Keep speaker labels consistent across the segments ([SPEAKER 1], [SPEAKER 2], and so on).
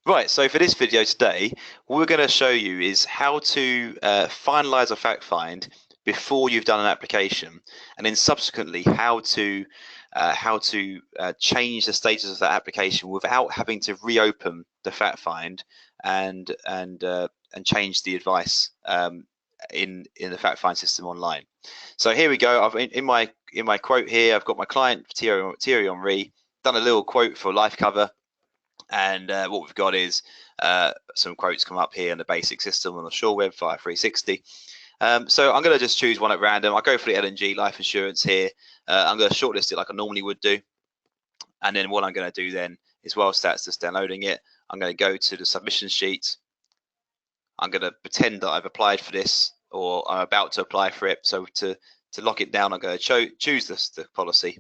[SPEAKER 1] Right, so for this video today, what we're going to show you is how to finalize a fact find before you've done an application, and then subsequently how to change the status of that application without having to reopen the fact find and change the advice in the fact find system online. So here we go. I've in my quote here, I've got my client Thierry Henry, done a little quote for life cover. And what we've got is some quotes come up here in the basic system on the Shore Web Fire 360. So I'm going to just choose one at random. I'll go for the L&G life insurance here. I'm going to shortlist it like I normally would do. And then what I'm going to do then is, whilst that's just downloading it, I'm going to go to the submission sheet. I'm going to pretend that I've applied for this, or I'm about to apply for it. So to lock it down, I'm going to choose the policy.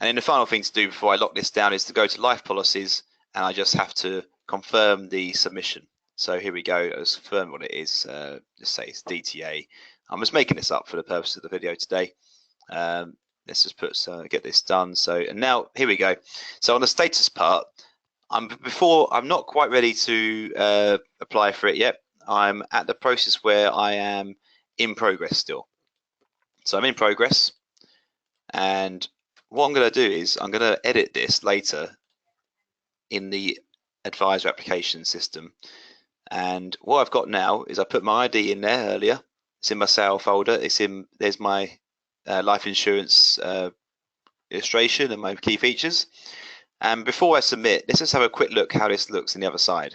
[SPEAKER 1] And then the final thing to do before I lock this down is to go to life policies, and I just have to confirm the submission. So here we go. Let's confirm what it is. Just say it's DTA. I'm just making this up for the purpose of the video today. Let's just get this done. So, and now here we go. So on the status part, I'm not quite ready to apply for it yet. I'm at the process where I am in progress still. So I'm in progress, and what I'm going to do is I'm going to edit this later in the advisor application system. And what I've got now is I put my ID in there earlier. It's in my sale folder. There's my life insurance illustration and my key features. And before I submit, let's just have a quick look how this looks on the other side.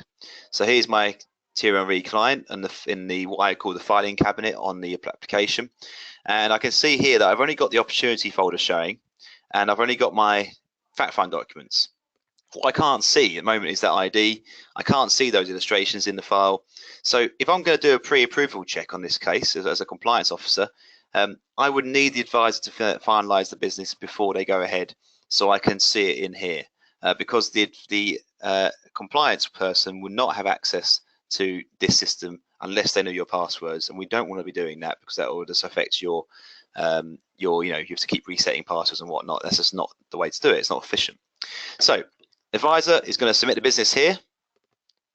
[SPEAKER 1] So here's my Thierry Henry client and in the what I call the filing cabinet on the application. And I can see here that I've only got the opportunity folder showing, and I've only got my fact find documents. What I can't see at the moment is that ID. I can't see those illustrations in the file. So if I'm going to do a pre-approval check on this case as a compliance officer, I would need the advisor to finalize the business before they go ahead, so I can see it in here, because the compliance person would not have access to this system unless they know your passwords, and we don't want to be doing that, because that will just affect you have to keep resetting passwords and whatnot. That's just not the way to do it. It's not efficient. So advisor is going to submit the business here.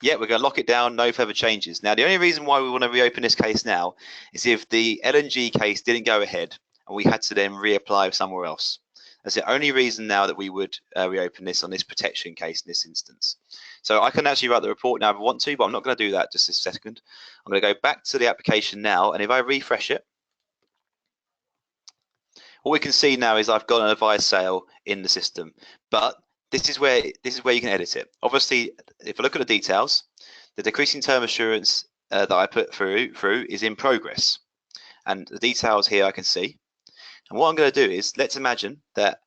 [SPEAKER 1] Yeah, we're going to lock it down, no further changes. Now, the only reason why we want to reopen this case now is if the L&G case didn't go ahead and we had to then reapply somewhere else. That's the only reason now that we would reopen this on this protection case in this instance. So I can actually write the report now if I want to, but I'm not going to do that just this second. I'm going to go back to the application now, and if I refresh it, what we can see now is I've got an advised sale in the system, but this is where you can edit it. Obviously, if I look at the details, the decreasing term assurance that I put through is in progress, and the details here I can see. And what I'm going to do is, let's imagine that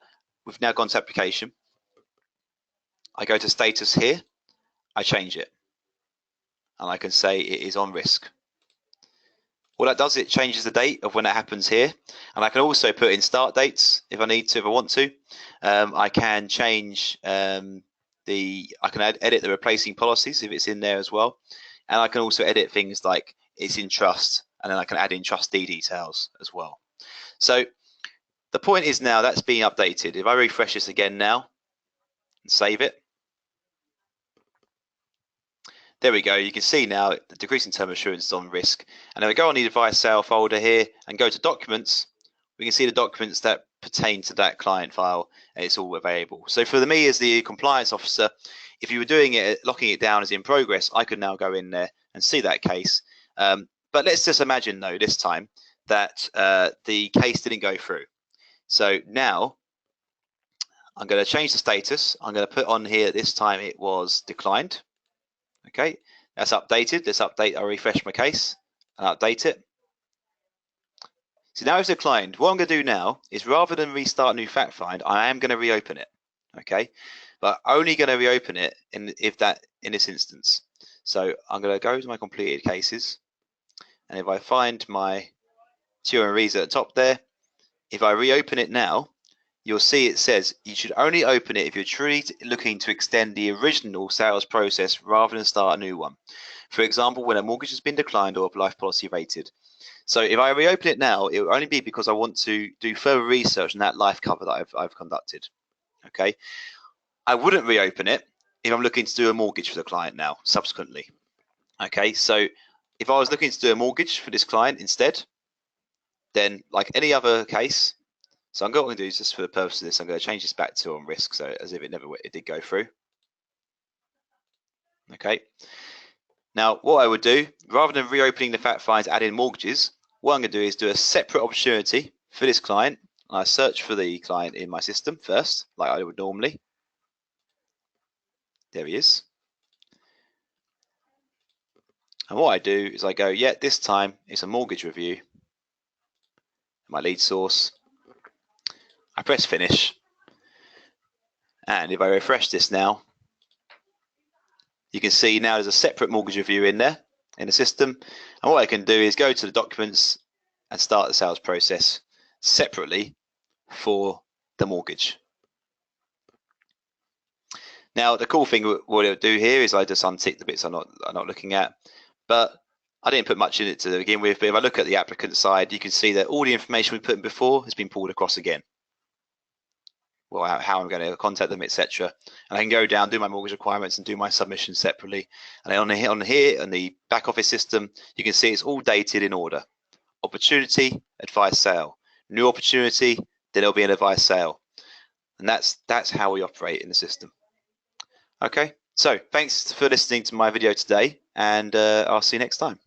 [SPEAKER 1] we've now gone to application. I go to status here, I change it, and I can say it is on risk. What that does, it changes the date of when it happens here, and I can also put in start dates if I need to, if I want to. I can change I can edit the replacing policies if it's in there as well, and I can also edit things like it's in trust, and then I can add in trustee details as well. So the point is now that's being updated. If I refresh this again now and save it, there we go. You can see now the decreasing term assurance is on risk. And if I go on the advice sale folder here and go to documents, we can see the documents that pertain to that client file, and it's all available. So for me as the compliance officer, if you were doing it, locking it down as in progress, I could now go in there and see that case. But let's just imagine though this time that the case didn't go through. So now I'm going to change the status. I'm going to put on here this time it was declined. Okay, that's updated. Let's update. I'll refresh my case and update it. So now it's declined. What I'm going to do now is, rather than restart a new fact find, I am going to reopen it. Okay, but only going to reopen it in this instance. So I'm going to go to my completed cases, and if I find my Thierry Henry at the top there, if I reopen it now, you'll see it says you should only open it if you're truly looking to extend the original sales process rather than start a new one. For example, when a mortgage has been declined or a life policy rated. So if I reopen it now, it will only be because I want to do further research on that life cover that I've conducted. Okay, I wouldn't reopen it if I'm looking to do a mortgage for the client now, subsequently. Okay, so if I was looking to do a mortgage for this client instead, then like any other case, so I'm going to do just for the purpose of this, I'm going to change this back to on risk, so as if it did go through. Okay. Now, what I would do, rather than reopening the fact finds, add in mortgages, what I'm going to do is do a separate opportunity for this client. I search for the client in my system first, like I would normally. There he is. And what I do is I go, yeah, this time it's a mortgage review. My lead source. I press finish. And if I refresh this now, you can see now there's a separate mortgage review in there in the system. And what I can do is go to the documents and start the sales process separately for the mortgage. Now, the cool thing what it'll do here is I just untick the bits I'm not looking at, but I didn't put much in it to begin with. But if I look at the applicant side, you can see that all the information we put in before has been pulled across again. Well, how I'm going to contact them, etc. And I can go down, do my mortgage requirements, and do my submission separately. And on here, on the back office system, you can see it's all dated in order. Opportunity, advice, sale. New opportunity, then there'll be an advice sale. And that's how we operate in the system. Okay, so thanks for listening to my video today, and I'll see you next time.